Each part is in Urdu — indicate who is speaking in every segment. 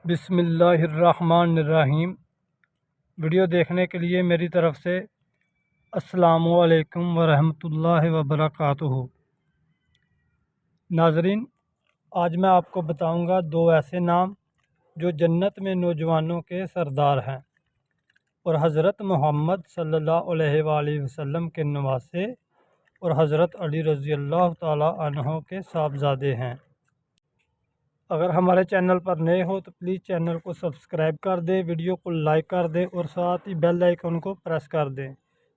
Speaker 1: بسم اللہ الرحمن الرحیم۔ ویڈیو دیکھنے کے لیے میری طرف سے السلام علیکم ورحمۃ اللہ وبرکاتہ۔ ناظرین، آج میں آپ کو بتاؤں گا دو ایسے نام جو جنت میں نوجوانوں کے سردار ہیں اور حضرت محمد صلی اللہ علیہ وآلہ وسلم کے نواسے اور حضرت علی رضی اللہ تعالی عنہ کے صاحبزادے ہیں۔ اگر ہمارے چینل پر نئے ہو تو پلیز چینل کو سبسکرائب کر دیں، ویڈیو کو لائک کر دیں اور ساتھ ہی بیل آئیکن کو پریس کر دیں۔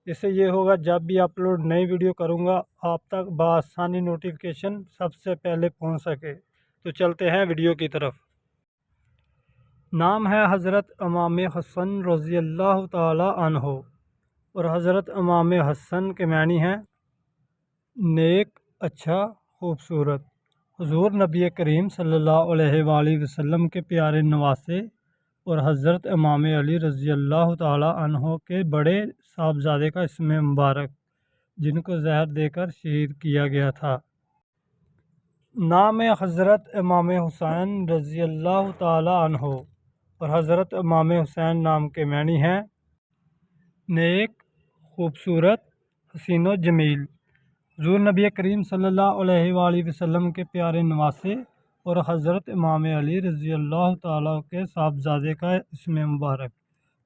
Speaker 1: اس سے یہ ہوگا جب بھی اپلوڈ نئی ویڈیو کروں گا آپ تک بآسانی نوٹیفیکیشن سب سے پہلے پہنچ سکے۔ تو چلتے ہیں ویڈیو کی طرف۔ نام ہے حضرت امام حسن رضی اللہ تعالی عنہ، اور حضرت امام حسن کے معنی ہیں نیک، اچھا، خوبصورت۔ حضور نبی کریم صلی اللہ علیہ وآلہ وسلم کے پیارے نواسے اور حضرت امام علی رضی اللہ تعالی عنہ کے بڑے صاحبزادے کا اسم مبارک، جن کو زہر دے کر شہید کیا گیا تھا۔ نام حضرت امام حسین رضی اللہ تعالی عنہ اور حضرت امام حسین نام کے معنی ہیں نیک، خوبصورت، حسین و جمیل۔ حضور نبی کریم صلی اللہ علیہ وآلہ وسلم کے پیارے نواسے اور حضرت امام علی رضی اللہ تعالیٰ کے صاحبزادے کا اسم مبارک،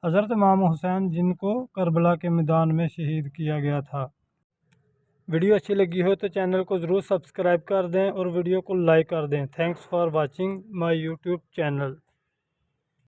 Speaker 1: حضرت امام حسین، جن کو کربلا کے میدان میں شہید کیا گیا تھا۔ ویڈیو اچھی لگی ہو تو چینل کو ضرور سبسکرائب کر دیں اور ویڈیو کو لائک کر دیں۔ Thanks for watching my YouTube channel.